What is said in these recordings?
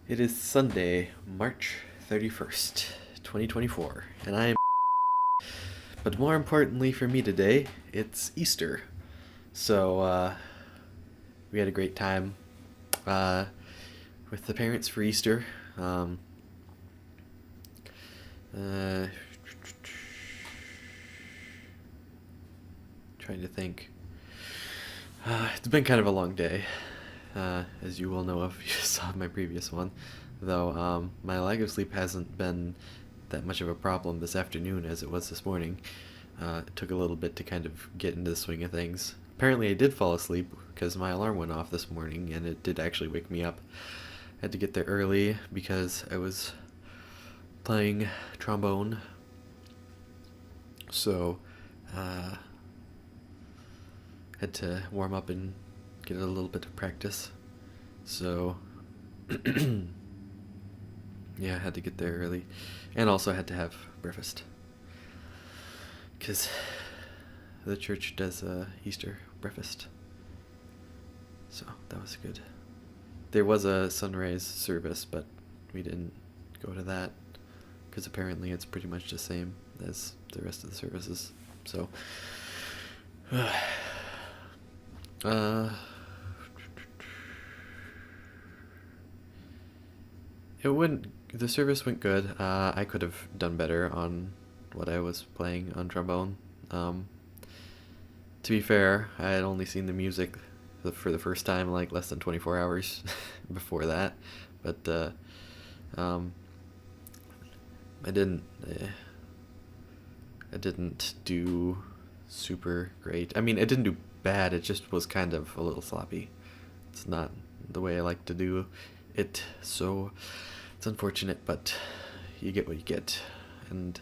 It is Sunday, March 31st, 2024, and I am. But more importantly for me today, it's Easter. So, we had a great time uh, with the parents for Easter. Um, uh, Trying to think. It's been kind of a long day, as you will know if you saw my previous one. Though my lack of sleep hasn't been that much of a problem this afternoon as it was this morning. It took a little bit to kind of get into the swing of things. Apparently, I did fall asleep because my alarm went off this morning and it did actually wake me up. I had to get there early because I was playing trombone. So, uh, had to warm up and get a little bit of practice. So, yeah, I had to get there early. And also had to have breakfast. Because the church does Easter breakfast. So that was good. There was a sunrise service, but we didn't go to that because apparently it's pretty much the same as the rest of the services. So, uh, it went. The service went good. I could have done better on what I was playing on trombone. Um, to be fair, I had only seen the music for the first time like less than 24 hours before that, but um, I didn't. I didn't do super great. I mean, it didn't do bad. It just was kind of a little sloppy. It's not the way I like to do it, so it's unfortunate, but you get what you get. And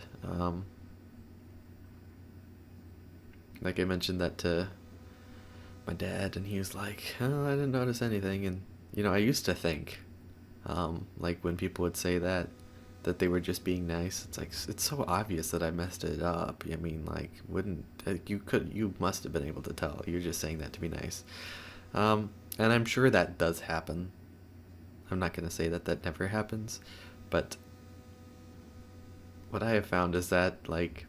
like I mentioned that to my dad, and he was like, "Oh, I didn't notice anything." And I used to think, like when people would say that they were just being nice. It's like it's so obvious that I messed it up. I mean, like, wouldn't you must have been able to tell. You're just saying that to be nice. And I'm sure that does happen. I'm not gonna say that that never happens, but what I have found is that like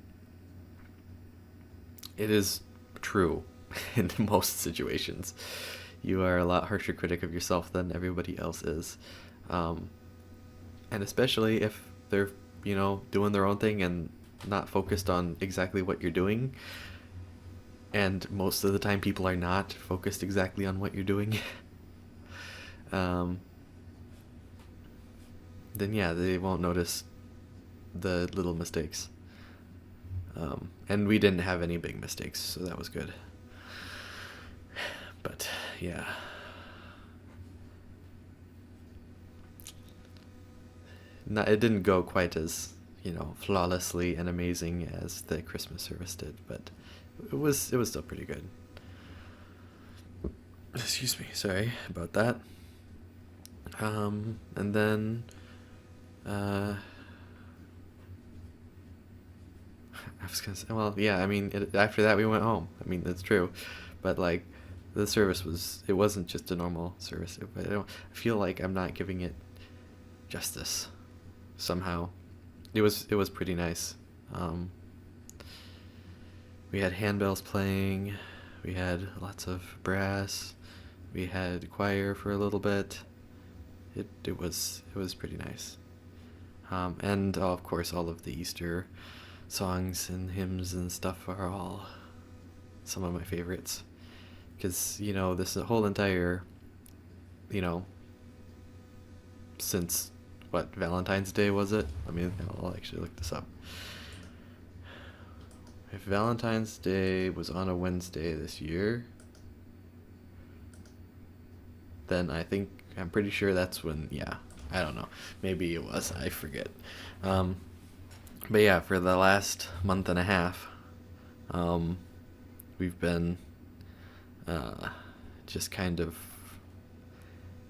it is true in most situations. You are a lot harsher critic of yourself than everybody else is. Um, and especially if they're doing their own thing and not focused on exactly what you're doing, and most of the time people are not focused exactly on what you're doing. um, then yeah, they won't notice the little mistakes. And we didn't have any big mistakes, so that was good. But yeah, it didn't go quite as flawlessly and amazing as the Christmas service did, but it was still pretty good. Excuse me, sorry about that. And then uh, I was gonna say, well, yeah, I mean, after that we went home. I mean, that's true, but like, the service it wasn't just a normal service. I feel like I'm not giving it justice somehow. It was pretty nice. Um, we had handbells playing. We had lots of brass. We had choir for a little bit. It was pretty nice. And of course, all of the Easter songs and hymns and stuff are all some of my favorites. Because this whole entire, you know, since what, Valentine's Day was it? I mean, I'll actually look this up. If Valentine's Day was on a Wednesday this year, then I'm pretty sure that's when, yeah, I don't know. Maybe it was, I forget. Um, but yeah, for the last month and a half, um, we've been uh, just kind of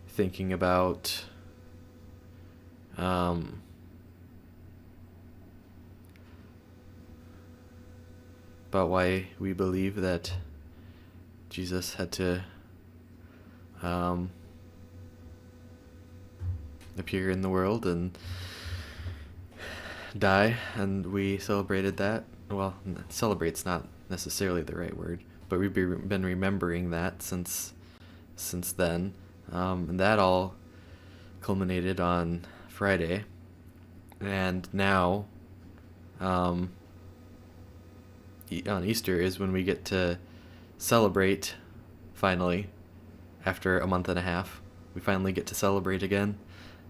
thinking um, about why we believe that Jesus had to um, appear in the world and die, and we celebrated that. Well, celebrate's not necessarily the right word, but we've been remembering that since then, and that all culminated on Friday, and now, um, on Easter is when we get to celebrate finally after a month and a half. We finally get to celebrate again,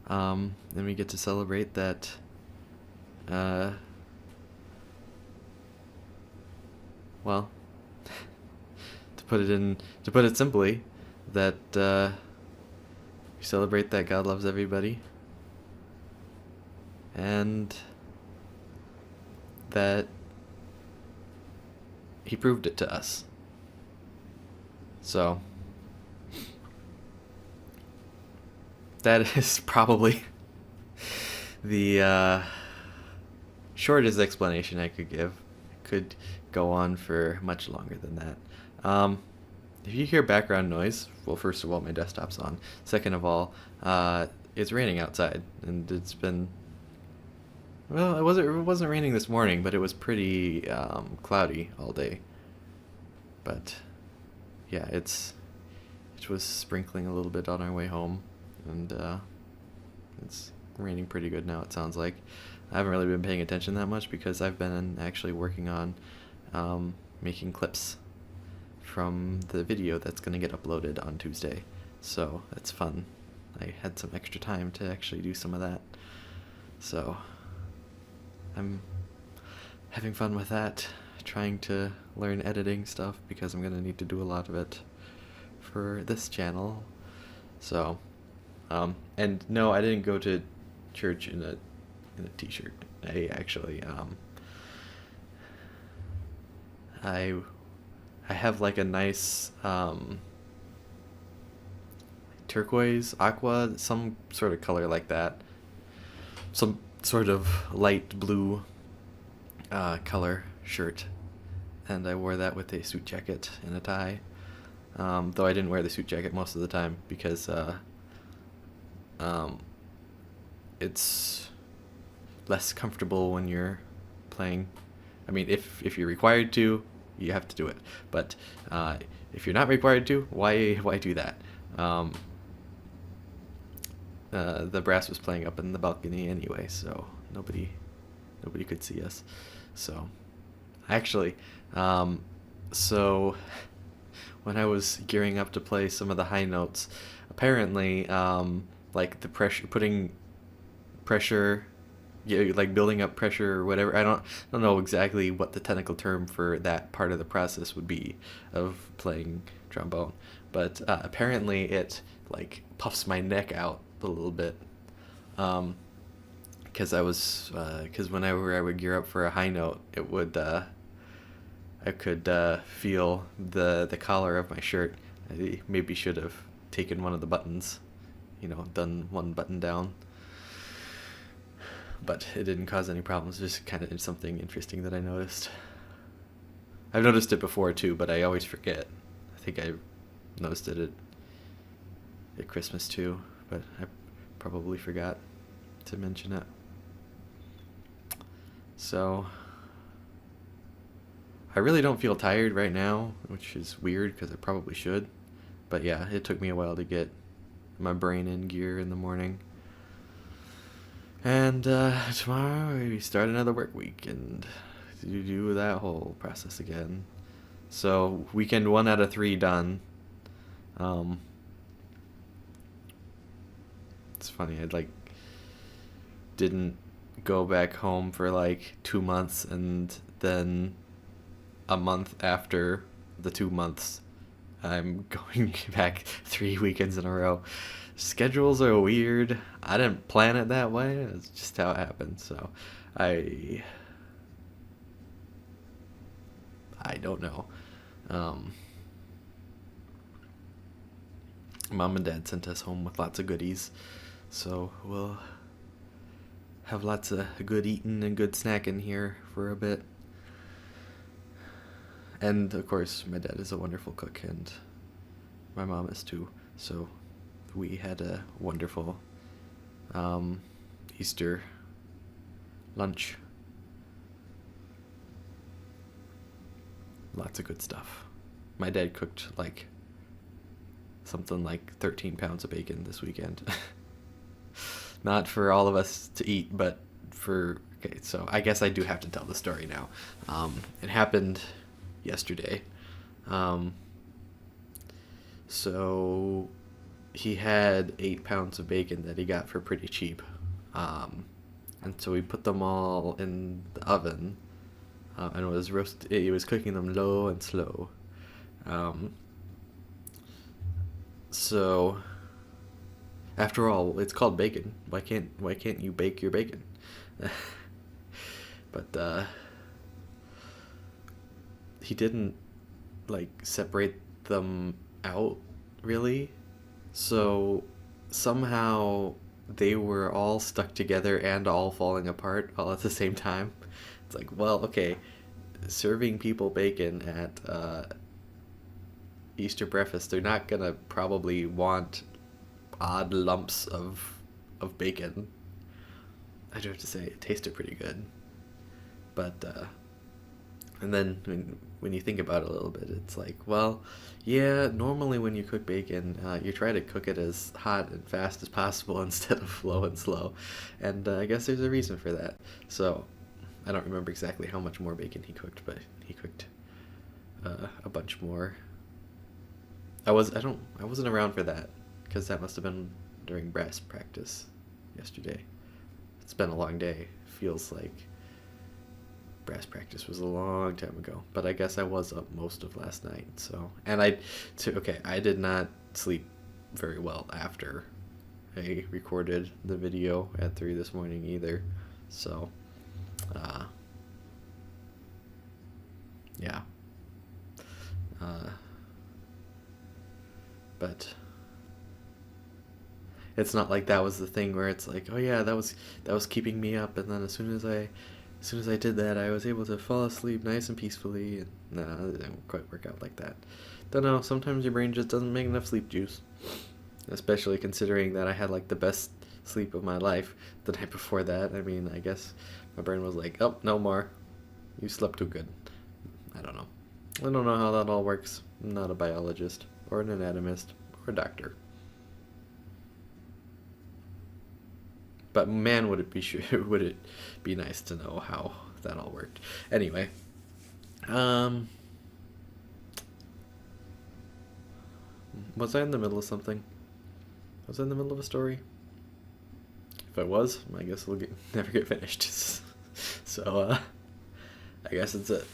and we get to celebrate that. Uh, well, to put it simply, that we celebrate that God loves everybody, and that He proved it to us. So that is probably the shortest explanation I could give. I could go on for much longer than that. If you hear background noise, well, first of all, my desktop's on. Second of all, it's raining outside, and it's been, well, it wasn't raining this morning, but it was pretty cloudy all day. But yeah, it was sprinkling a little bit on our way home, and it's raining pretty good now, it sounds like. I haven't really been paying attention that much because I've been actually working on making clips from the video that's going to get uploaded on Tuesday. So it's fun. I had some extra time to actually do some of that. So I'm having fun with that, trying to learn editing stuff because I'm going to need to do a lot of it for this channel. So, and no, I didn't go to church in a t-shirt. I actually, I have like a nice, turquoise, aqua, some sort of color like that. Some sort of light blue, color shirt. And I wore that with a suit jacket and a tie. Though I didn't wear the suit jacket most of the time because, it's less comfortable when you're playing. I mean, if you're required to, you have to do it. But if you're not required to, why do that? The brass was playing up in the balcony anyway, so nobody could see us. So actually, so when I was gearing up to play some of the high notes, apparently, like the putting pressure, yeah, like building up pressure or whatever. I don't know exactly what the technical term for that part of the process would be of playing trombone, but apparently it like puffs my neck out a little bit. Because whenever I would gear up for a high note, it would I could feel the collar of my shirt. I maybe should have taken one of the buttons, done one button down. But it didn't cause any problems. Just kind of something interesting that I noticed. I've noticed it before too, but I always forget. I think I noticed it at Christmas too, but I probably forgot to mention it. So I really don't feel tired right now, which is weird because I probably should. But yeah, it took me a while to get my brain in gear in the morning. And tomorrow we start another work week and do that whole process again. So weekend 1 out of 3 done. It's funny, I didn't go back home for 2 months, and then a month after the 2 months I'm going back 3 weekends in a row. Schedules are weird. I didn't plan it that way. It's just how it happened. So I don't know. Mom and Dad sent us home with lots of goodies, so we'll have lots of good eating and good snacking here for a bit. And of course, my dad is a wonderful cook, and my mom is too. So we had a wonderful Easter lunch. Lots of good stuff. My dad cooked like something like 13 pounds of bacon this weekend. Not for all of us to eat, but for... Okay, so I guess I do have to tell the story now. It happened yesterday. So he had 8 pounds of bacon that he got for pretty cheap. And so we put them all in the oven, and it was cooking them low and slow. So after all, it's called bacon. Why can't you bake your bacon? But he didn't like separate them out really. So somehow they were all stuck together and all falling apart all at the same time. It's like, well, okay, serving people bacon at Easter breakfast, they're not gonna probably want odd lumps of bacon. I do have to say, it tasted pretty good. But and then when you think about it a little bit, it's like, well, yeah, normally when you cook bacon, you try to cook it as hot and fast as possible instead of low and slow. And I guess there's a reason for that. So I don't remember exactly how much more bacon he cooked, but he cooked a bunch more. I wasn't around for that, because that must have been during brass practice yesterday. It's been a long day. Feels like brass practice was a long time ago, but I guess I was up most of last night. So, and I did not sleep very well after I recorded the video at 3 this morning either. So, yeah. But it's not like that was the thing where it's like, oh yeah, that was keeping me up, and then as soon as I did that, I was able to fall asleep nice and peacefully. And nah, it didn't quite work out like that. Don't know, sometimes your brain just doesn't make enough sleep juice. Especially considering that I had like the best sleep of my life the night before that. I mean, I guess my brain was like, oh, no more. You slept too good. I don't know. I don't know how that all works. I'm not a biologist, or an anatomist, or a doctor. But man, would it be nice to know how that all worked. Anyway, was I in the middle of something? Was I in the middle of a story? If I was, I guess never get finished. So, I guess that's it.